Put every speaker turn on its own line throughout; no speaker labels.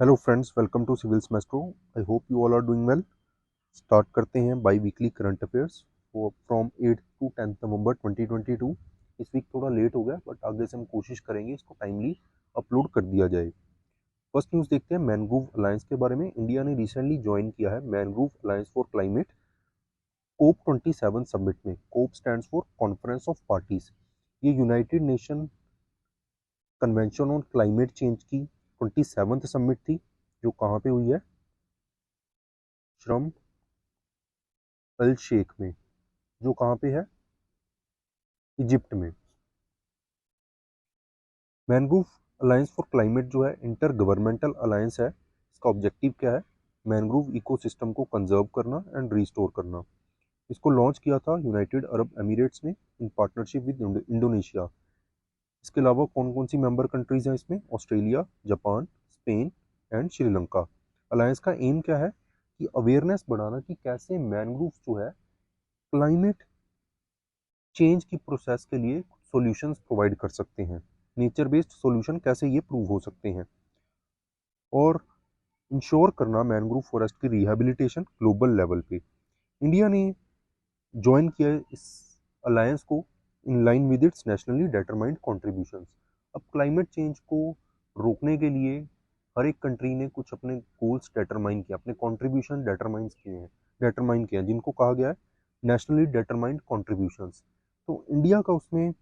Hello friends, welcome to civils maestro. I hope you all are doing well. Start करते हैं bi weekly current affairs from 8 to 10 November 2022। इस week थोड़ा late हो गया but आगे से हम कोशिश करेंगे इसको टाइमली अपलोड कर दिया जाए। फर्स्ट न्यूज़ देखते हैं मैनग्रोव अलायंस के बारे में। इंडिया ने रिसेंटली ज्वाइन किया है mangrove alliance for climate COP 27 summit में। COP stands for conference of parties. ये United Nation convention on climate change की 27th समिट थी, जो कहाँ पे हुई है? श्रम अल शेख में, जो कहाँ पे है? इजिप्ट में। मैनग्रोव अलायंस फॉर क्लाइमेट जो है इंटर गवर्नमेंटल अलायंस है। इसका ऑब्जेक्टिव क्या है? मैनग्रोव इकोसिस्टम को कंजर्व करना एंड रिस्टोर करना। इसको लॉन्च किया था यूनाइटेड अरब एमिरेट्स ने इन पार्टनरशिप विद इंडोनेशिया। इसके अलावा कौन कौन सी मेंबर कंट्रीज हैं इसमें? Australia, Japan, Spain and Sri Lanka. Alliance का एम क्या है? कि अवेयरनेस बढ़ाना कि कैसे मैनग्रोव जो है क्लाइमेट चेंज की प्रोसेस के लिए सॉल्यूशंस प्रोवाइड कर सकते हैं। नेचर बेस्ड सॉल्यूशन कैसे ये प्रूव हो सकते हैं, और इंश्योर करना मैनग्रोव फॉरेस्ट की रिहेबिलिटेशन ग्लोबल लेवल पे। इंडिया ने ज्वाइन किया है इस अलायंस को in line with its nationally determined contributions. अब क्लाइमेट चेंज को रोकने के लिए हर एक कंट्री ने कुछ अपने गोल्स डिटरमाइन किए, अपने कॉन्ट्रीब्यूशन डिटरमाइन किए हैं, जिनको कहा गया है नेशनली डिटरमाइंड कॉन्ट्रीब्यूशंस। तो इंडिया का उसमें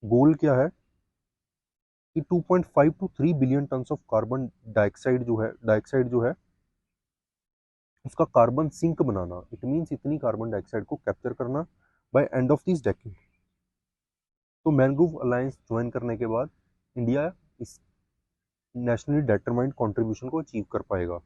गोल क्या है कि 2.5 to 3 billion tonne of carbon dioxide जो है उसका कार्बन सिंक बनाना। इट मीन्स इतनी कार्बन डाइऑक्साइड को कैप्चर करना by end of this decade. तो मैनग्रोव अलायंस ज्वाइन करने के बाद इंडिया इस नेशनली डिटरमाइंड कंट्रीब्यूशन को अचीव कर पाएगा।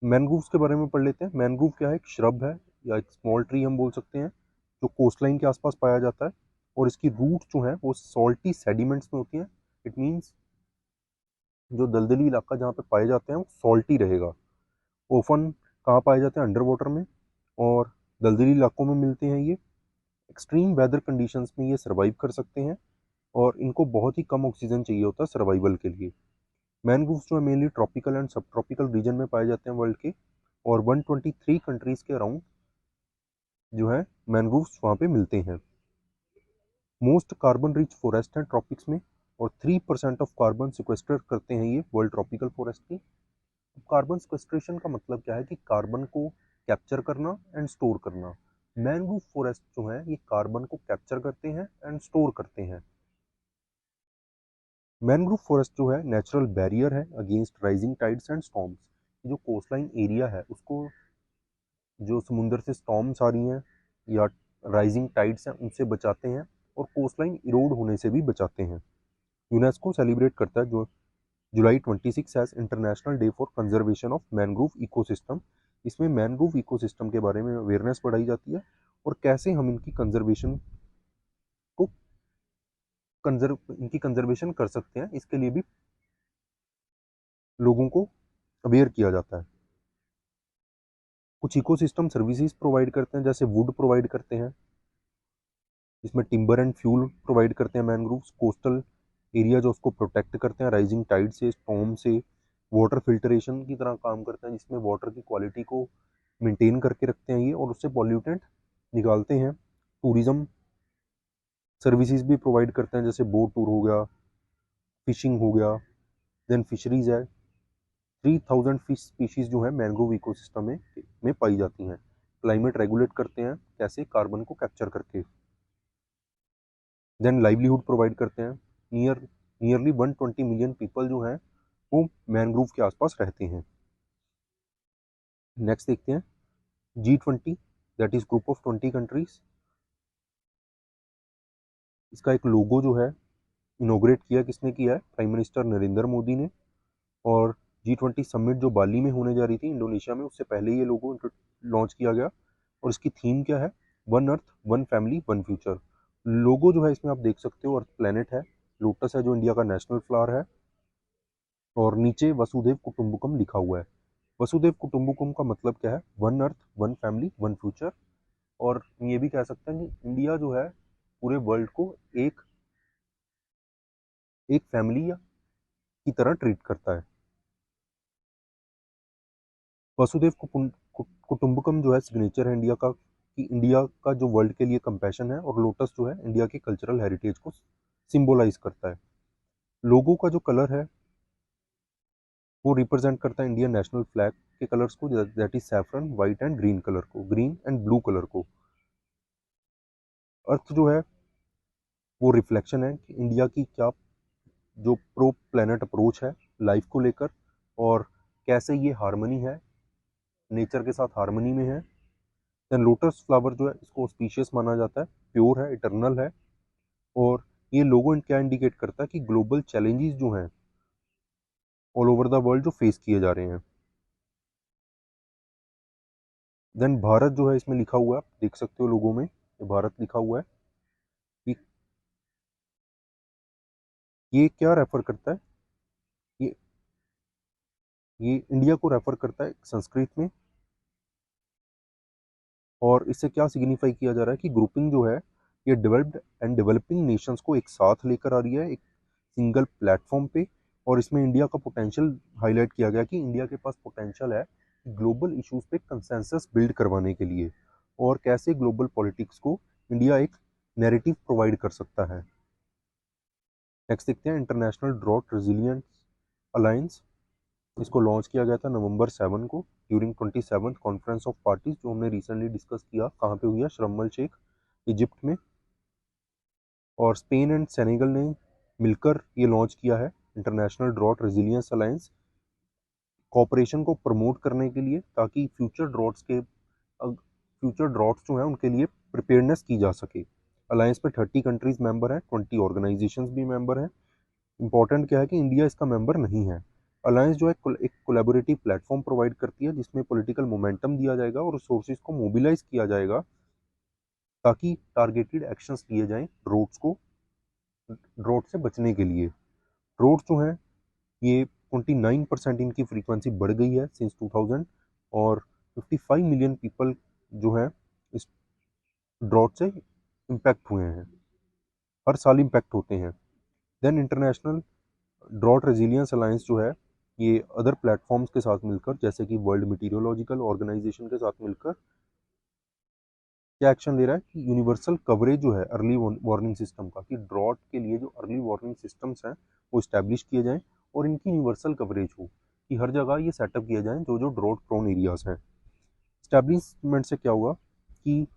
मैनग्रोव्स के बारे में पढ़ लेते हैं। मैनग्रोव क्या है? एक श्रब है या एक स्मॉल ट्री हम बोल सकते हैं, जो कोस्टलाइन के आसपास पाया जाता है, और इसकी रूट जो है वो सॉल्टी सेडिमेंट्स में होती है। इट मीन्स जो दलदली इलाका जहाँ पे पाए जाते हैं वो सॉल्टी रहेगा। ओफन कहाँ पाए जाते हैं? अंडर वाटर में, और दलदली इलाकों में मिलते हैं ये। एक्सट्रीम वेदर कंडीशंस में ये सर्वाइव कर सकते हैं, और इनको बहुत ही कम ऑक्सीजन चाहिए होता है सर्वाइवल के लिए। मैनग्रोव्स जो है मेनली ट्रॉपिकल एंड सब ट्रॉपिकल रीजन में पाए जाते हैं वर्ल्ड के, और 123 कंट्रीज के अराउंड जो है मैनग्रोव्स वहाँ पे मिलते हैं। मोस्ट कार्बन रिच फॉरेस्ट हैं ट्रॉपिक्स में, और 3% ऑफ कार्बन सिक्वेस्टर करते हैं ये वर्ल्ड ट्रॉपिकल फॉरेस्ट की। कार्बन सिक्वेस्ट्रेशन का मतलब क्या है? कि कार्बन को कैप्चर करना एंड स्टोर करना। मैंग्रोव फॉरेस्ट जो है ये कार्बन को कैप्चर करते हैं एंड स्टोर करते हैं। मैंग्रोव फॉरेस्ट जो है नेचुरल बैरियर है against rising tides and storms. जो कोस्टलाइन एरिया है उसको, जो समुद्र से स्टॉर्म्स आ रही हैं या राइजिंग टाइड्स हैं, उनसे बचाते हैं, और कोस्टलाइन इरोड होने से भी बचाते हैं। यूनेस्को सेलिब्रेट करता है जो July 26 as international day for conservation of mangrove ecosystem. इसमें मैनग्रोव इकोसिस्टम के बारे में अवेयरनेस बढ़ाई जाती है, और कैसे हम इनकी कंजर्वेशन को इनकी कंजर्वेशन कर सकते हैं, इसके लिए भी लोगों को अवेयर किया जाता है। कुछ इकोसिस्टम सर्विसेज प्रोवाइड करते हैं, जैसे वुड प्रोवाइड करते हैं, इसमें टिम्बर एंड फ्यूल प्रोवाइड करते हैं मैनग्रोव्स। कोस्टल एरिया जो उसको प्रोटेक्ट करते हैं राइजिंग टाइड से, स्टॉर्म से। वाटर फिल्ट्रेशन की तरह काम करते हैं, जिसमें वाटर की क्वालिटी को मेंटेन करके रखते हैं ये, और उससे पॉल्यूटेंट निकालते हैं। टूरिज्म सर्विसेज भी प्रोवाइड करते हैं, जैसे बोट टूर हो गया, फिशिंग हो गया। देन फिशरीज है। 3000 फिश स्पीशीज जो है मैंग्रोव इकोसिस्टम में पाई जाती हैं। क्लाइमेट रेगुलेट करते हैं, कैसे? कार्बन को कैप्चर करके। देन लाइवलीहुड प्रोवाइड करते हैं। नियरली 120 मिलियन पीपल जो हैं वो मैनग्रोव के आसपास रहते हैं। नेक्स्ट देखते हैं G20, that is group of 20 countries. इसका एक लोगो जो है इनोग्रेट किया किसने किया है? प्राइम मिनिस्टर नरेंद्र मोदी ने। और G20 समिट जो बाली में होने जा रही थी इंडोनेशिया में, उससे पहले ये लोगो लॉन्च किया गया। और इसकी थीम क्या है? One earth one family one future. Logo जो है इसमें आप देख सकते हो अर्थ प्लेनेट है, लोटस है जो इंडिया का नेशनल फ्लावर है, और नीचे वसुधैव कुटुंबकम लिखा हुआ है। वसुधैव कुटुंबकम का मतलब क्या है? One earth one family one future. और ये भी कह सकते हैं कि इंडिया जो है पूरे वर्ल्ड को एक एक फैमिली या की तरह ट्रीट करता है। वसुदेव कुटुंबकम जो है सिग्नेचर है इंडिया का, कि इंडिया का जो वर्ल्ड के लिए कंपैशन है, और लोटस जो है इंडिया के कल्चरल हेरिटेज को सिंबलाइज करता है। लोगों का जो कलर है वो रिप्रेजेंट करता है इंडियन नेशनल फ्लैग के कलर्स को, that is saffron, white and green colour को, ग्रीन एंड ब्लू कलर को। अर्थ जो है वो रिफ्लेक्शन है कि इंडिया की क्या जो प्रो प्लेनेट अप्रोच है लाइफ को लेकर, और कैसे ये हार्मनी है, नेचर के साथ हार्मनी में है। देन लोटस फ्लावर जो है इसको स्पीशियस माना जाता है, प्योर है, इटर्नल है, और ये लोगो क्या इंडिकेट करता है कि ग्लोबल चैलेंजेस जो हैं ऑल ओवर द वर्ल्ड जो फेस किए जा रहे हैं। देन भारत जो है इसमें लिखा हुआ है, आप देख सकते हो लोगों में ये भारत लिखा हुआ है। कि ये क्या रेफर करता है, ये ये इंडिया को रेफर करता है संस्कृत में, और इससे क्या सिग्निफाई किया जा रहा है कि ग्रुपिंग जो है ये डेवलप्ड एंड डेवलपिंग नेशंस को एक साथ लेकर आ रही है एक सिंगल प्लेटफॉर्म पे। और इसमें इंडिया का पोटेंशियल हाईलाइट किया गया कि इंडिया के पास पोटेंशियल है ग्लोबल इश्यूज पे कंसेंसस बिल्ड करवाने के लिए, और कैसे ग्लोबल पॉलिटिक्स को इंडिया एक नैरेटिव प्रोवाइड कर सकता है। नेक्स्ट देखते हैं इंटरनेशनल ड्रॉट रेजिलियंस अलायंस। इसको लॉन्च किया गया था नवंबर 7 को during 27th conference of parties, जो हमने रिसेंटली डिस्कस किया, कहाँ पे हुई है, शर्म एल शेख इजिप्ट में। और स्पेन एंड सेनेगल ने मिलकर ये लॉन्च किया है international drought resilience alliance, cooperation को प्रमोट करने के लिए, ताकि फ्यूचर ड्रॉट्स जो हैं उनके लिए प्रिपेयरनेस की जा सके। अलायंस में 30 कंट्रीज मेंबर हैं, 20 ऑर्गेनाइजेशंस भी मेंबर हैं। इंपॉर्टेंट क्या है कि इंडिया इसका मेंबर नहीं है। अलायंस जो है एक कोलैबोरेटिव प्लेटफॉर्म प्रोवाइड करती है जिसमें पॉलिटिकल मोमेंटम दिया जाएगा और रिसोर्सेज को मोबिलाइज किया जाएगा, ताकि टारगेटेड एक्शंस लिए जाएं ड्रॉट से बचने के लिए। ड्रॉट जो है ये 29% इनकी फ्रीक्वेंसी बढ़ गई है सिंस 2000, और 55 मिलियन पीपल जो है इस ड्रॉट से इम्पैक्ट हुए हैं, हर साल इम्पैक्ट होते हैं। Then international drought resilience alliance जो है ये अदर प्लेटफॉर्म्स के साथ मिलकर, जैसे कि वर्ल्ड मीटीरियोलॉजिकल ऑर्गेनाइजेशन के साथ मिलकर, क्या एक्शन ले रहा है कि यूनिवर्सल कवरेज जो है अर्ली वार्निंग सिस्टम का, कि ड्रॉट के लिए जो अर्ली वार्निंग सिस्टम्स हैं वो इस्टेब्लिश किए जाएं, और इनकी यूनिवर्सल कवरेज हो, कि हर जगह ये सेटअप किया जाए जो जो ड्रॉट प्रोन एरियाज हैं। इस्टेब्लिशमेंट से क्या हुआ कि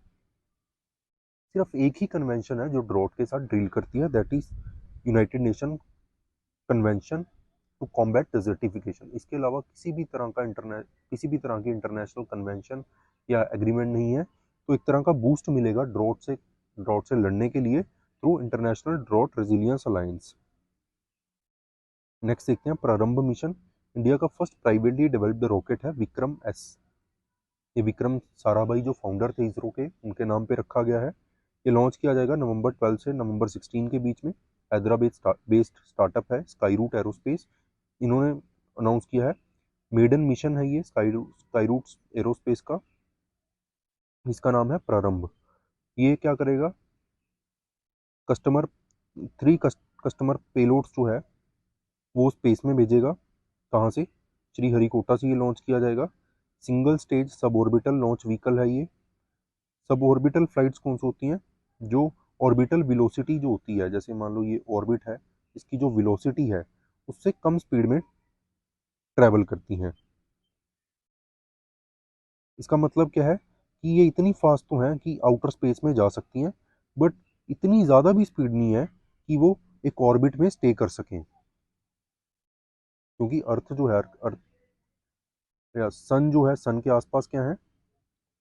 सिर्फ एक ही कन्वेंशन है जो ड्रॉट के साथ डील करती है, that is United Nation Convention to Combat Desertification. इसके अलावा किसी भी तरह की इंटरनेशनल कन्वेंशन या एग्रीमेंट नहीं है। तो एक तरह का बूस्ट मिलेगा ड्रॉट से लड़ने के लिए through international drought resilience alliance. Next देखते हैं प्रारंभ मिशन। इंडिया का फर्स्ट प्राइवेटली डेवलप्ड रॉकेट है विक्रम-S। ये विक्रम साराभाई जो फाउंडर थे इसरो के, उनके नाम पे रखा गया है। ये लॉन्च किया जाएगा नवंबर 12 से नवंबर 16 के बीच में। हैदराबाद बेस्ड स्टार्टअप है स्काई रूट एरोस्पेस, इन्होंने अनाउंस किया है। मेडन मिशन है ये स्काई रूट एरोस्पेस का, इसका नाम है प्रारंभ। ये क्या करेगा, कस्टमर कस्टमर पेलोड्स जो है वो स्पेस में भेजेगा। कहाँ से, श्रीहरिकोटा से ये लॉन्च किया जाएगा। Single stage sub orbital launch vehicle है ये। सब ऑर्बिटल फ्लाइट्स कौन सी होती हैं, जो ऑर्बिटल वेलोसिटी जो होती है, जैसे मान लो ये ऑर्बिट है, इसकी जो वेलोसिटी है उससे कम स्पीड में ट्रैवल करती हैं। इसका मतलब क्या है कि ये इतनी फास्ट तो हैं कि आउटर स्पेस में जा सकती हैं, बट इतनी ज़्यादा भी स्पीड नहीं है कि वो एक ऑर्बिट में स्टे कर सकें, क्योंकि अर्थ जो है, अर्थ या सन जो है, सन के आसपास क्या है,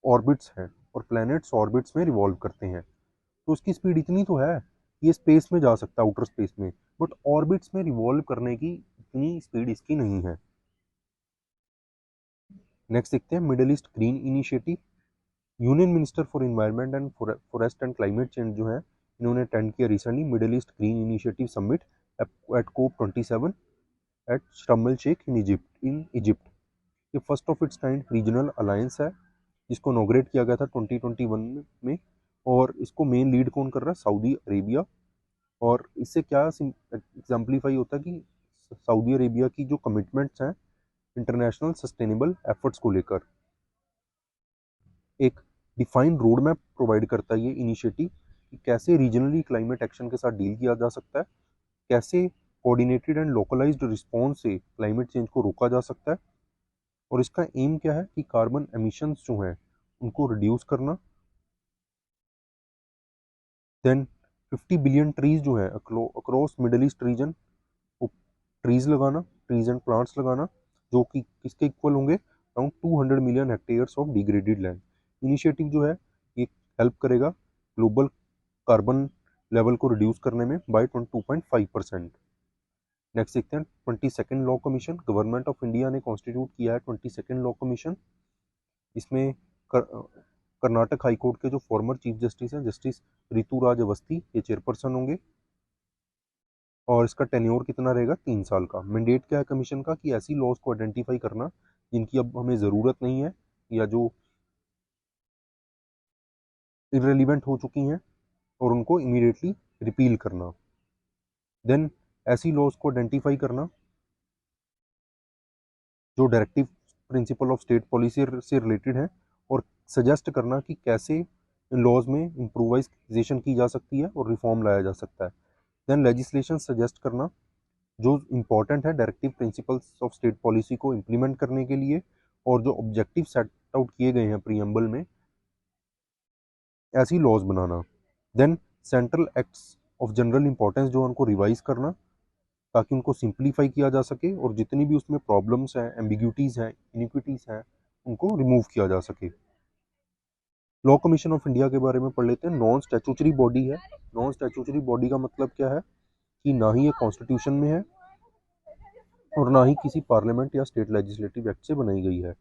ऑर्बिट्स हैं, और प्लैनेट्स ऑर्बिट्स में रिवॉल्व करते हैं। तो उसकी स्पीड इतनी तो है, ये स्पेस में जा सकता है आउटर स्पेस में, बट ऑर्बिट्स में रिवॉल्व करने की इतनी स्पीड इसकी नहीं है। नेक्स्ट देखते हैं Middle East Green Initiative. Union minister for environment and forest and climate change जो है, इन्होंने अटेंड किया recently Middle East Green Initiative summit at COP27 at Sharm El Sheikh in Egypt. ये first of its kind regional alliance है जिसको inaugurate किया गया था 2021 में, और इसको मेन लीड कौन कर रहा है, सऊदी अरेबिया। और इससे क्या एग्जाम्पलीफाई होता है कि सऊदी अरेबिया की जो कमिटमेंट्स हैं इंटरनेशनल सस्टेनेबल एफर्ट्स को लेकर। एक डिफाइंड रोड मैप प्रोवाइड करता है ये इनिशिएटिव कि कैसे रीजनली क्लाइमेट एक्शन के साथ डील किया जा सकता है, कैसे कोऑर्डिनेटेड एंड लोकलाइज्ड रिस्पॉन्स से क्लाइमेट चेंज को रोका जा सकता है, और इसका एम क्या है कि कार्बन एमिशंस जो हैं उनको रिड्यूस करना। देन 50 बिलियन ट्रीज जो है across middle east region, trees लगाना, ट्रीज एंड प्लांट्स लगाना, जो कि किसके इक्वल होंगे, around 200 million hectares of degraded land. Initiative जो है ये हेल्प करेगा ग्लोबल कार्बन लेवल को रिड्यूस करने में बाय 2.5%। नेक्स्ट देखते हैं 22nd law commission. Government of India ने कॉन्स्टिट्यूट किया है 22nd लॉ कमीशन। इसमें कर्नाटक हाई कोर्ट के जो फॉर्मर चीफ जस्टिस हैं जस्टिस ऋतुराज अवस्थी ये चेयरपर्सन होंगे, और इसका टेन्योर कितना रहेगा, 3 साल का। मैंडेट क्या है कमीशन का कि ऐसी लॉज को आइडेंटिफाई करना जिनकी अब हमें ज़रूरत नहीं है या जो इररिलेवेंट हो चुकी हैं, और उनको इमीडिएटली रिपील करना। देन ऐसी लॉज को आइडेंटिफाई करना जो directive principle of state policy से रिलेटेड है, और सजेस्ट करना कि कैसे इन लॉज में इम्प्रोवाइजेशन की जा सकती है और रिफॉर्म लाया जा सकता है। देन लेजिस्लेशन सजेस्ट करना जो इम्पॉर्टेंट है directive principles of state policy को इम्प्लीमेंट करने के लिए, और जो ऑब्जेक्टिव सेट आउट किए गए हैं प्रीएम्बल में, ऐसी लॉज बनाना। Then central acts of general importance जो उनको रिवाइज करना ताकि उनको सिंप्लीफाई किया जा सके, और जितनी भी उसमें प्रॉब्लम्स हैं, एम्बिग्यूटीज़ हैं, इनिक्विटीज़ हैं, उनको रिमूव किया जा सके। लॉ कमीशन ऑफ इंडिया के बारे में पढ़ लेते हैं। नॉन स्टैट्यूटरी बॉडी है। नॉन स्टैट्यूटरी बॉडी का मतलब क्या है कि ना ही ये कॉन्स्टिट्यूशन में है और ना ही किसी पार्लियामेंट या स्टेट लेजिस्लेटिव एक्ट से बनाई गई है।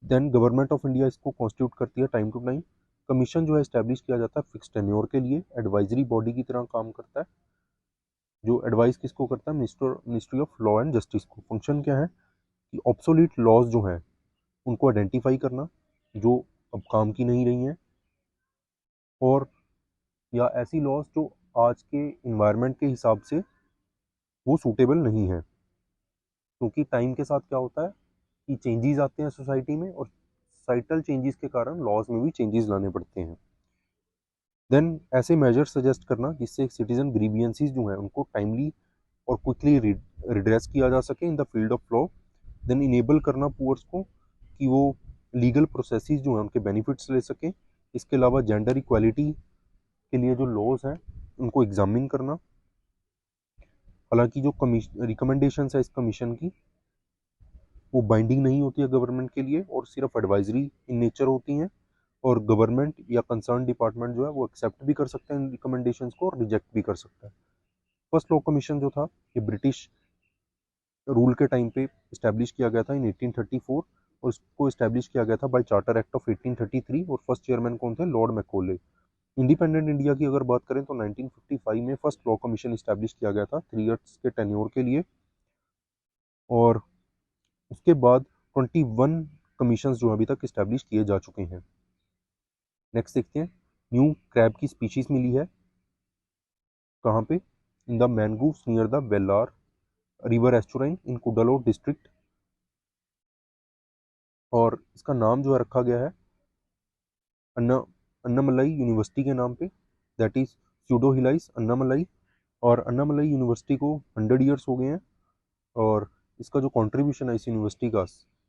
देन गवर्नमेंट ऑफ इंडिया इसको कॉन्स्टिट्यूट करती है टाइम टू टाइम। कमीशन जो है इस्टेब्लिश किया जाता है फिक्स टेन्योर के लिए, एडवाइजरी बॉडी की तरह काम करता है, जो एडवाइस किसको करता है, ministry of law and justice को। फंक्शन क्या है कि ऑब्सोलीट लॉज जो हैं उनको आइडेंटिफाई करना जो अब काम की नहीं रही हैं, और या ऐसी लॉज जो आज के इन्वायरमेंट के हिसाब से वो सूटेबल नहीं है, क्योंकि टाइम के साथ क्या होता है कि चेंजेस आते हैं सोसाइटी में, और सोसाइटल चेंजेस के कारण लॉज में भी चेंजेस लाने पड़ते हैं। देन ऐसे मेजर सजेस्ट करना जिससे सिटीजन ग्रीवियंसीज जो हैं उनको टाइमली और क्विकली रिड्रेस किया जा सके in the field of law. Then enable करना पुअर्स को कि वो लीगल प्रोसेसेस जो हैं उनके बेनिफिट्स ले सकें। इसके अलावा जेंडर इक्वालिटी के लिए जो लॉज हैं उनको एग्जामिन करना। हालांकि जो रिकमेंडेशंस है इस कमीशन की वो बाइंडिंग नहीं होती है गवर्नमेंट के लिए, और सिर्फ एडवाइजरी इन नेचर होती हैं, और गवर्नमेंट या कंसर्न डिपार्टमेंट जो है वो एक्सेप्ट भी कर सकते हैं इन रिकमेंडेशंस को और रिजेक्ट भी कर सकता है। फर्स्ट लॉ कमीशन जो था ये ब्रिटिश रूल के टाइम पे इस्टेब्लिश किया गया था इन 1834, और इसको इस्टेब्लिश किया गया था बाय चार्टर एक्ट ऑफ 1833, और फर्स्ट चेयरमैन कौन थे, लॉर्ड मैकॉले। इंडिपेंडेंट इंडिया की अगर बात करें तो 1955 में फर्स्ट लॉ कमीशन इस्टेब्लिश किया गया था 3 ईयर्स के टेन्योर के लिए, और उसके बाद 21 कमीशंस जो अभी तक इस्टेब्लिश किए जा चुके हैं। नेक्स्ट देखते हैं, न्यू क्रैब की स्पीशीज मिली है कहाँ पे, in the mangroves near the Vellar river estuarine in Cuddalore district, और इसका नाम जो है रखा गया है अन्नामलाई यूनिवर्सिटी के नाम पे, दैट इज स्यूडोहिलाइस अन्नामलाई। और अन्नामलाई यूनिवर्सिटी को 100 ईयर्स हो गए हैं, और इसका जो कंट्रीब्यूशन है इस यूनिवर्सिटी का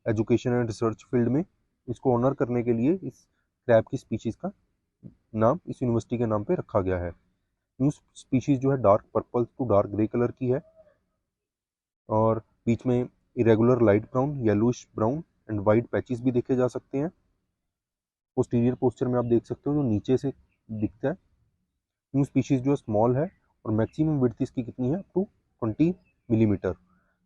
एजुकेशन एंड रिसर्च फील्ड में, इसको ऑनर करने के लिए इस क्रैब की स्पीशीज़ का नाम इस यूनिवर्सिटी के नाम पे रखा गया है। न्यू स्पीशीज़ जो है dark purple to dark grey colour की है, और बीच में irregular light brown, yellowish brown and white patches भी देखे जा सकते हैं। पोस्टीरियर पोस्चर में आप देख सकते हो जो नीचे से दिखता है। न्यू स्पीशीज़ जो है स्मॉल है, और मैक्सिमम विड्थ इसकी कितनी है, 220 मिलीमीटर।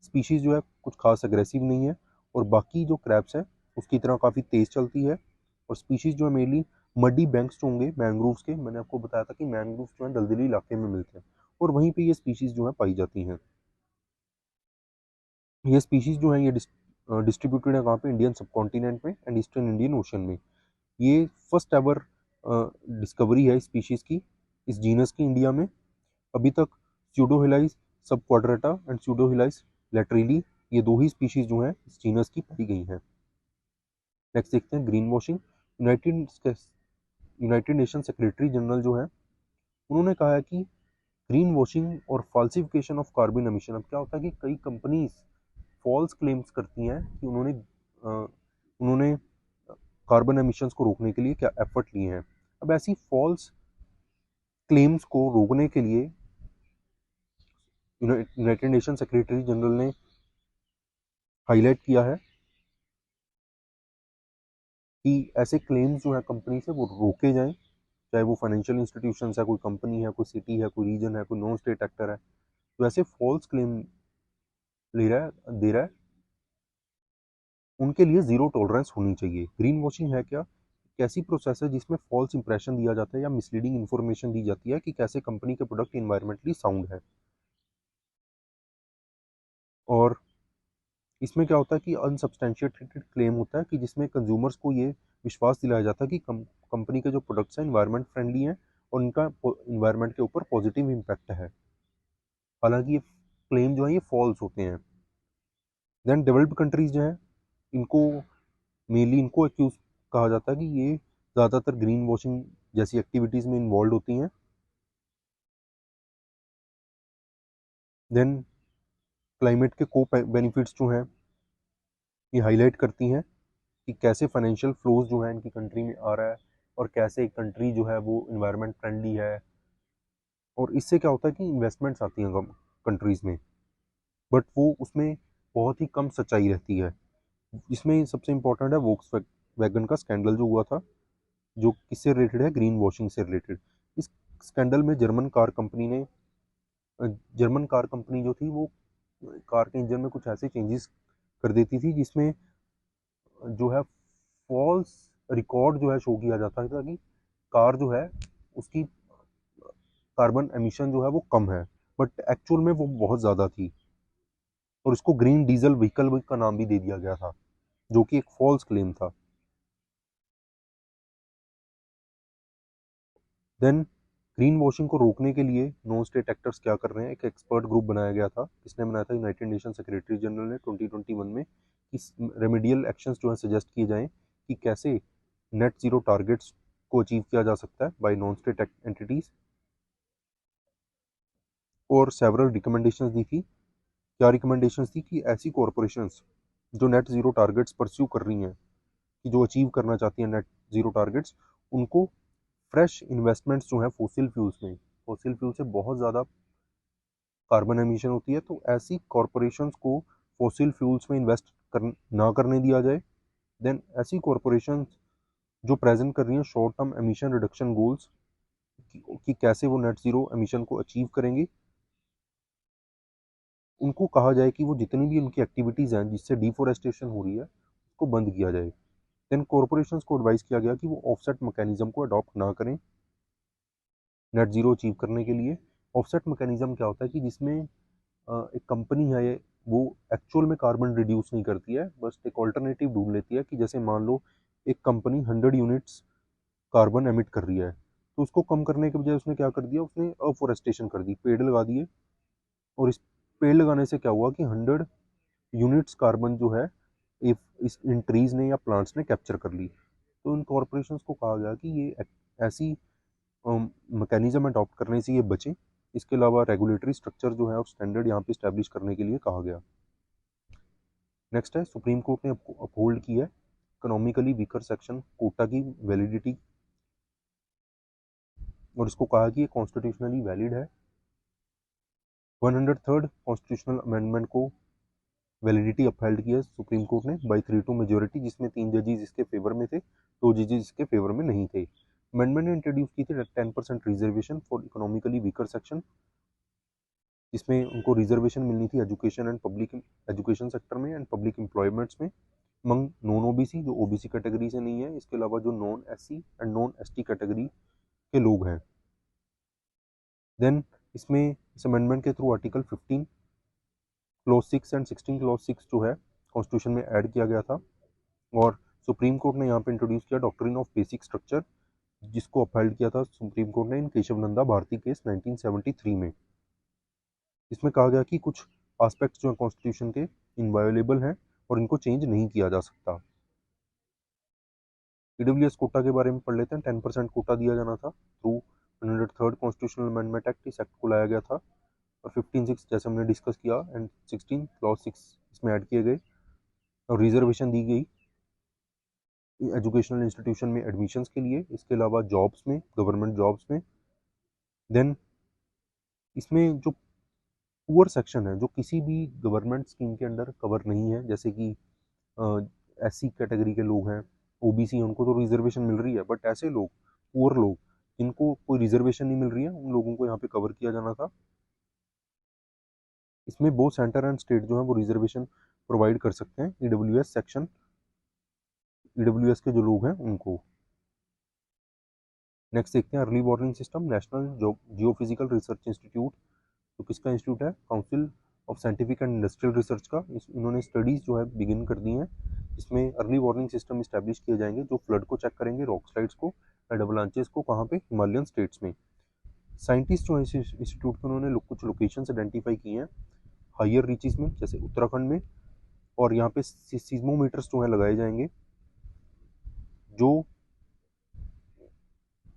स्पीशीज़ जो है कुछ खास अग्रेसिव नहीं है, और बाकी जो क्रैब्स हैं उसकी तरह काफ़ी तेज़ चलती है। और स्पीशीज़ जो है मेनली मडी बैंक्स जो होंगे मैनग्रोव्स के, मैंने आपको बताया था कि मैनग्रोव्स जो है दलदली इलाके में मिलते हैं, और वहीं पे ये स्पीशीज़ जो है पाई जाती हैं। ये स्पीशीज़ जो है ये डिस्ट्रीब्यूटेड है कहाँ पे, इंडियन सब कॉन्टिनेंट में एंड ईस्टर्न इंडियन ओशन में। ये फर्स्ट एवर डिस्कवरी है स्पीशीज़ की, इस जीनस की इंडिया में। अभी तक स्यूडोहिलाई सब क्वाड्रेटा एंड स्यूडोहिलाइस लैटरली, ये 2 ही स्पीशीज जो हैं इस जीनस की पाई गई हैं। नेक्स्ट देखते हैं green washing. United nation secretary general जो है उन्होंने कहा है कि ग्रीन वॉशिंग और फॉल्सिफिकेशन ऑफ कार्बन एमिशन, अब क्या होता है कि कई कंपनीज फॉल्स क्लेम्स करती हैं कि उन्होंने कार्बन एमिशंस को रोकने के लिए क्या एफर्ट लिए हैं। अब ऐसी फॉल्स क्लेम्स को रोकने के लिए यूनाइटेड नेशन सेक्रेटरी जनरल ने हाईलाइट किया है कि ऐसे क्लेम्स जो है कंपनी से वो रोके जाएं, चाहे वो फाइनेंशियल इंस्टीट्यूशन है, कोई कंपनी है, कोई सिटी है, कोई रीजन है, कोई नॉन स्टेट एक्टर है, तो ऐसे फॉल्स क्लेम दे रहा है, उनके लिए जीरो टॉलरेंस होनी चाहिए। ग्रीन वॉशिंग है क्या? एक ऐसी प्रोसेस है जिसमें फॉल्स इंप्रेशन दिया जाता है या मिसलीडिंग इन्फॉर्मेशन दी जाती है कि कैसे कंपनी के प्रोडक्ट इन्वायरमेंटली साउंड है। और इसमें क्या होता है कि अनसब्सटेंशिएटेड क्लेम होता है कि जिसमें कंज्यूमर्स को ये विश्वास दिलाया जाता है कि कंपनी के जो प्रोडक्ट्स हैं इन्वायरमेंट फ्रेंडली हैं और इनका इन्वायरमेंट के ऊपर पॉजिटिव इम्पैक्ट है। हालांकि ये क्लेम जो है ये फॉल्स होते हैं। देन डेवलप्ड कंट्रीज जो हैं इनको मेनली इनको एक्यूज कहा जाता है कि ये ज़्यादातर ग्रीन वॉशिंग जैसी एक्टिविटीज़ में इन्वॉल्व होती हैं। देन क्लाइमेट के को बेनिफिट्स जो हैं ये हाईलाइट करती हैं कि कैसे फाइनेंशियल फ्लोज जो है इनकी कंट्री में आ रहा है और कैसे एक कंट्री जो है वो इन्वायरमेंट फ्रेंडली है। और इससे क्या होता है कि इन्वेस्टमेंट्स आती हैं कंट्रीज़ में, बट वो उसमें बहुत ही कम सच्चाई रहती है। इसमें सबसे इम्पोर्टेंट है वोक्स वैगन का स्कैंडल जो हुआ था, जो किससे रिलेटेड है? ग्रीन वॉशिंग से रिलेटेड। इस स्कैंडल में जर्मन कार कंपनी जो थी वो कार के इंजन में कुछ ऐसे चेंजेस कर देती थी जिसमें जो है फॉल्स रिकॉर्ड जो है शो किया जाता था कि कार जो है उसकी कार्बन एमिशन जो है वो कम है, बट एक्चुअल में वो बहुत ज़्यादा थी। और इसको ग्रीन डीजल व्हीकल का नाम भी दे दिया गया था, जो कि एक फॉल्स क्लेम था। देन ग्रीन वॉशिंग को रोकने के लिए नॉन स्टेट एक्टर्स क्या कर रहे हैं? एक एक्सपर्ट ग्रुप बनाया गया था, किसने बनाया था? यूनाइटेड नेशन सेक्रेटरी जनरल ने 2021 में, कि रेमेडियल एक्शंस जो है सजेस्ट किए जाएं कि कैसे नेट जीरो टारगेट्स को अचीव किया जा सकता है बाय नॉन स्टेट एंटिटीज। और सेवरल रिकमेंडेशंस दी थी। क्या रिकमेंडेशंस थी? कि ऐसी कॉरपोरेशंस जो नेट जीरो टारगेट्स परस्यू कर रही हैं, कि जो अचीव करना चाहती हैं नेट जीरो टारगेट्स, उनको फ्रेश इन्वेस्टमेंट्स जो हैं फॉसिल फ्यूल्स में, फॉसिल फ्यूल से बहुत ज़्यादा कार्बन एमिशन होती है, तो ऐसी कॉरपोरेशंस को फॉसिल फ्यूल्स में इन्वेस्ट ना करने दिया जाए। देन ऐसी कॉरपोरेशंस जो प्रेजेंट कर रही हैं short term emission reduction goals, कि कैसे वो नेट जीरो एमिशन को अचीव करेंगे, उनको कहा जाए कि वो जितनी भी उनकी एक्टिविटीज़ हैं जिससे डिफोरेस्टेशन हो रही है उसको बंद किया जाए। देन कॉरपोरेशंस को एडवाइस किया गया कि वो ऑफसेट मैकेनिज्म को अडॉप्ट ना करें नेट जीरो अचीव करने के लिए। ऑफसेट मैकेनिज्म क्या होता है कि जिसमें एक कंपनी है ये, वो एक्चुअल में कार्बन रिड्यूस नहीं करती है, बस एक ऑल्टरनेटिव ढूंढ लेती है कि जैसे मान लो एक कंपनी 100 यूनिट्स कार्बन एमिट कर रही है, तो उसको कम करने के बजाय उसने क्या कर दिया? उसने अफोरेस्टेशन कर दी, पेड़ लगा दिए। और इस पेड़ लगाने से क्या हुआ कि 100 यूनिट्स कार्बन जो है इफ इस इन ट्रीज ने या प्लांट्स ने कैप्चर कर ली। तो इन कॉरपोरेशंस को कहा गया कि ये ऐसी मैकेनिज्म अडॉप्ट करने से ये बचें। इसके अलावा रेगुलेटरी स्ट्रक्चर जो है और स्टैंडर्ड यहाँ पे इस्टेब्लिश करने के लिए कहा गया। नेक्स्ट है, सुप्रीम कोर्ट ने अपहोल्ड की है इकोनॉमिकली वीकर सेक्शन कोटा की वैलिडिटी, और इसको कहा कि ये कॉन्स्टिट्यूशनली वैलिड है। 103rd कॉन्स्टिट्यूशनल अमेंडमेंट को वैलिडिटी अपहेल्ड की है सुप्रीम कोर्ट ने बाई 3-2 मेजोरिटी, जिसमें 3 जजेस इसके फेवर में थे, 2 जजेस इसके फेवर में नहीं थे। अमेंडमेंट ने इंट्रोड्यूस की थी 10% reservation for economically weaker section, जिसमें उनको रिजर्वेशन मिलनी थी education and public education sector में एंड पब्लिक एम्प्लॉयमेंट्स में, मंग नॉन ओबीसी जो ओबीसी कैटेगरी से नहीं है, इसके अलावा जो non SC and non ST category के लोग हैं। देन इसमें इस अमेंडमेंट के through article 15 clause 6 and 16 clause 6 जो है कॉन्स्टिट्यूशन में ऐड किया गया था। और सुप्रीम कोर्ट ने यहाँ पे इंट्रोड्यूस किया डॉक्ट्रिन ऑफ बेसिक स्ट्रक्चर, जिसको अपहेल्ड किया था सुप्रीम कोर्ट ने इन केशव नंदा भारती केस 1973 में। इसमें कहा गया कि कुछ एस्पेक्ट्स जो हैं कॉन्स्टिट्यूशन के इनवायोलेबल हैं और इनको चेंज नहीं किया जा सकता। ईडब्ल्यूएस कोटा के बारे में पढ़ लेते हैं। 10% कोटा दिया जाना था through 103rd constitutional amendment act, इस एक्ट को लाया गया था। और 15(6) जैसे हमने डिस्कस किया एंड 16 क्लॉज 6 इसमें ऐड किए गए। और रिजर्वेशन दी गई एजुकेशनल इंस्टीट्यूशन में एडमिशन्स के लिए, इसके अलावा जॉब्स में, गवर्नमेंट जॉब्स में। देन इसमें जो पुअर सेक्शन है जो किसी भी गवर्नमेंट स्कीम के अंडर कवर नहीं है, जैसे कि एससी कैटेगरी के लोग हैं, ओबीसी, उनको तो रिजर्वेशन मिल रही है, बट ऐसे लोग, पुअर लोग जिनको कोई रिजर्वेशन नहीं मिल रही है, उन लोगों को यहाँ पे कवर किया जाना था। इसमें बोथ सेंटर एंड स्टेट जो है वो रिजर्वेशन प्रोवाइड कर सकते हैं ईडब्ल्यूएस सेक्शन, ईडब्ल्यूएस के जो लोग हैं उनको। नेक्स्ट देखते हैं early warning system. National Geophysical Research institute, तो किसका इंस्टीट्यूट है? Council of scientific and industrial research का। इन्होंने स्टडीज जो है बिगिन कर दी हैं। इसमें अर्ली वार्निंग सिस्टम इस्टेब्लिश किए जाएंगे जो फ्लड को चेक करेंगे, रॉक स्लाइड्स को एंड अवलांचेस को, कहाँ पे? हिमालयन स्टेट्स में। साइंटिस्ट जो है इस इंस्टीट्यूट के, उन्होंने कुछ लोकेशंस आइडेंटिफाई किए हैं हायर रीचेस में, जैसे उत्तराखंड में। और यहाँ पे सीज्मोमीटर्स जो है लगाए जाएंगे जो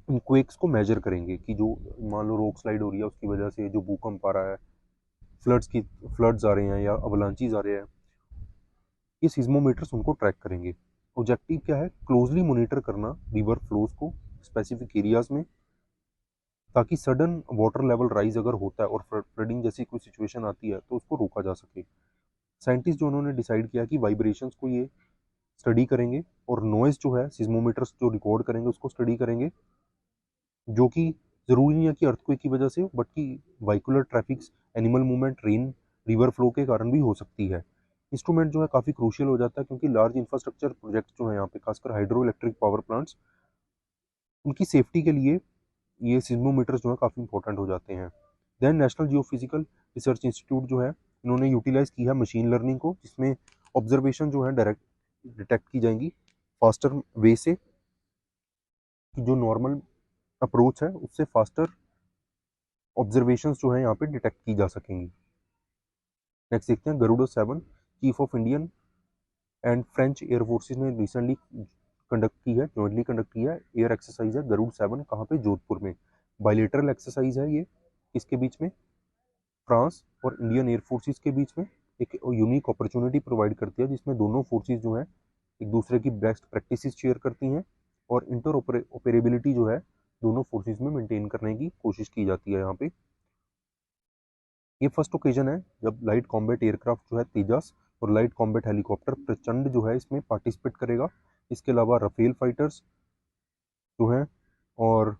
क्वेक्स को मेजर करेंगे कि जो मान लो रॉक स्लाइड हो रही है उसकी वजह से जो भूकंप आ रहा है, फ्लड्स आ रहे हैं या अवलांचीज आ रहे हैं, ये सीज्मोमीटर्स उनको ट्रैक करेंगे। ऑब्जेक्टिव क्या है? क्लोजली मॉनिटर करना रिवर फ्लोज को स्पेसिफिक एरियाज में, ताकि सडन वाटर लेवल राइज अगर होता है और फ्लडिंग जैसी कोई सिचुएशन आती है तो उसको रोका जा सके। साइंटिस्ट जो उन्होंने डिसाइड किया कि वाइब्रेशंस को ये स्टडी करेंगे और नॉइज जो है सीज्मोमीटर्स जो रिकॉर्ड करेंगे उसको स्टडी करेंगे, जो कि ज़रूरी नहीं है कि अर्थक्वेक की वजह से हो, बट कि वाइकुलर traffics, animal movement, rain, river flow के कारण भी हो सकती है। इंस्ट्रूमेंट जो है काफ़ी क्रूशियल हो जाता है क्योंकि लार्ज इंफ्रास्ट्रक्चर प्रोजेक्ट जो है यहाँ पे, खासकर हाइड्रो इलेक्ट्रिक पावर प्लांट्स, उनकी सेफ्टी के लिए ये सिज्मोमीटर्स जो है काफ़ी इंपॉर्टेंट हो जाते हैं। Then National Geophysical Research Institute जो है, इन्होंने यूटिलाइज की है मशीन लर्निंग को, जिसमें ऑब्जर्वेशन जो है डायरेक्ट डिटेक्ट की जाएंगी फास्टर वे से, कि जो नॉर्मल अप्रोच है उससे फास्टर ऑब्जर्वेशंस जो है यहाँ पे डिटेक्ट की जा सकेंगी। नेक्स्ट देखते हैं गरुड़ो 7, chief of Indian and French air forces ने रिसेंटली कंडक्ट की है, जॉइंटली कंडक्ट किया है एयर एक्सरसाइज है गरुड़ 7, कहाँ पे? जोधपुर में। बायलेटरल एक्सरसाइज है ये, किसके बीच में? फ्रांस और इंडियन एयर फोर्सेज के बीच में। एक यूनिक अपॉर्चुनिटी प्रोवाइड करती है जिसमें दोनों फोर्सेज जो है एक दूसरे की बेस्ट प्रैक्टिसेस शेयर करती हैं और इंटर ऑपरेबिलिटी जो है दोनों फोर्सेज में मेंटेन करने की कोशिश की जाती है यहाँ पे। ये फर्स्ट ओकेजन है जब लाइट कॉम्बैट एयरक्राफ्ट जो है तेजस और लाइट कॉम्बैट हेलीकॉप्टर प्रचंड जो है इसमें पार्टिसिपेट करेगा। इसके अलावा रफेल फाइटर्स जो हैं और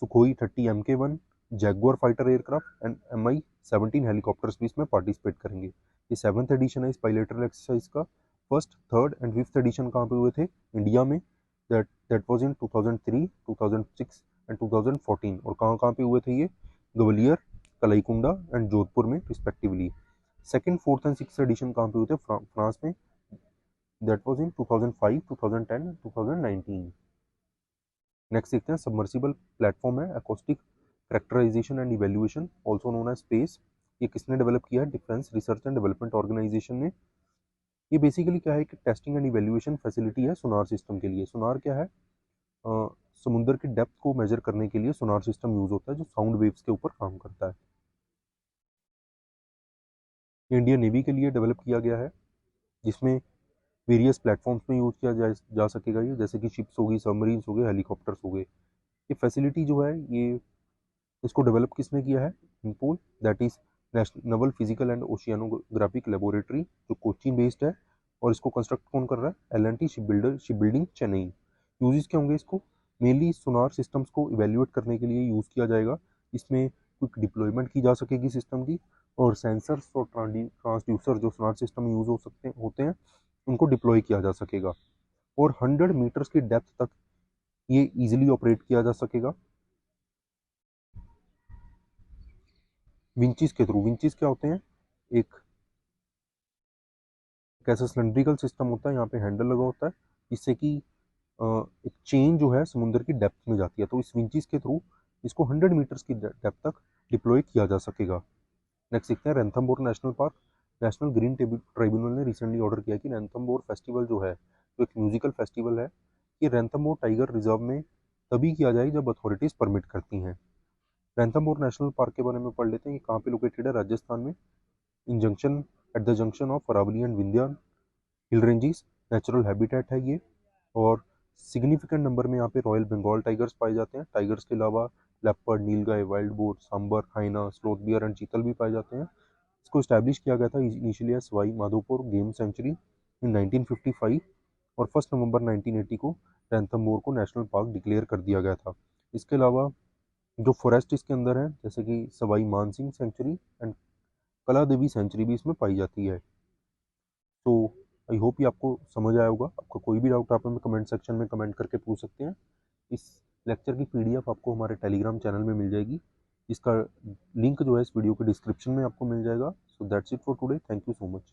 Sukhoi 30 MK1, Jaguar fighter aircraft and Mi-17 helicopters भी इसमें पार्टिसिपेट करेंगे। ये 7th एडिशन है इस बायलैटरल एक्सरसाइज का। First, third and fifth edition कहाँ पे हुए थे? इंडिया में। That was in 2003, 2006 and 2014। और कहाँ कहाँ पे हुए थे ये? ग्वालियर, कलाईकुंडा एंड जोधपुर में respectively. Second, fourth and six edition कहाँ पे हुए थे? फ्रांस में। That was in 2005, 2010 and 2019। Next देखते हैं सबमर्सिबल प्लेटफॉर्म है Acoustic Characterisation and Evaluation, also known as SPACE. ये किसने डेवलप किया है? Defence Research and Development Organisation ने। ये बेसिकली क्या है कि टेस्टिंग एंड इवेल्युएशन फैसिलिटी है सोनार सिस्टम के लिए। सोनार क्या है? समुद्र की डेप्थ को मेजर करने के लिए सोनार सिस्टम यूज होता है जो साउंड वेव्स के ऊपर काम करता है। इंडियन नेवी के लिए डेवलप किया गया है जिसमें वेरियस प्लेटफॉर्म्स में यूज किया जा सकेगा ये, जैसे कि शिप्स होगी, सबमरीन्स हो गए, हेलीकॉप्टर्स हो गए। ये फैसिलिटी जो है ये इसको डेवलप किसने किया है? NPOL, that is naval physical and oceanographic laboratory जो कोचीन बेस्ड है। और इसको कंस्ट्रक्ट कौन कर रहा है? L&T ship building Chennai. Uses क्या होंगे इसको? मेनली सोनार सिस्टम्स को इवेल्युएट करने के लिए यूज़ किया जाएगा। इसमें क्विक डिप्लॉयमेंट की जा सकेगी सिस्टम की, और सेंसर्स और ट्रांसड्यूसर जो सोनार सिस्टम में यूज होते हैं उनको डिप्लॉय किया जा सकेगा। और 100 मीटर्स की डेप्थ तक ये इजीली ऑपरेट किया जा सकेगा। विंचीज के थ्रू, विंचीज क्या होते हैं? एक ऐसा सिलेंड्रिकल सिस्टम होता है, यहाँ पे हैंडल लगा होता है जिससे कि एक चेन जो है समुद्र की डेप्थ में जाती है, तो इस विंचीज के थ्रू इसको 100 मीटर्स की डेप्थ तक डिप्लॉय किया जा सकेगा। नेक्स्ट देखते हैं Ranthambore national park. National green tribunal ने रिसेंटली ऑर्डर किया कि रैंथमबोर फेस्टिवल जो है, जो एक म्यूजिकल फेस्टिवल है, ये रैंथमबोर टाइगर रिजर्व में तभी किया जाए जब अथॉरिटीज़ परमिट करती हैं। रैंथमबोर नेशनल पार्क के बारे में पढ़ लेते हैं कि कहाँ पे लोकेटेड है। राजस्थान में, in junction at the junction of Aravalli and Vindhya hill ranges natural habitat है ये। और सिग्निफिकेंट नंबर में यहाँ पे रॉयल बंगाल टाइगर्स पाए जाते हैं। टाइगर्स के अलावा leopard, nilgai, wild boar, sambar, hyena, sloth bear and chital भी पाए जाते हैं। इसको इस्टेब्लिश किया गया था initially as Sawai Madhopur game sanctuary in 1955, और 1 नवंबर 1980 को रैंथमबोर को नेशनल पार्क डिक्लेयर कर दिया गया था। इसके अलावा जो फॉरेस्ट इसके अंदर है, जैसे कि सवाई मानसिंह सेंचुरी एंड कला देवी सेंचुरी भी इसमें पाई जाती है। तो आई होप ये आपको समझ आया होगा। आपका कोई भी डाउट आप हमें कमेंट सेक्शन में कमेंट करके पूछ सकते हैं। इस लेक्चर की पीडीएफ आपको हमारे टेलीग्राम चैनल में मिल जाएगी। इसका लिंक जो है इस वीडियो के डिस्क्रिप्शन में आपको मिल जाएगा। So that's it for today, thank you so much.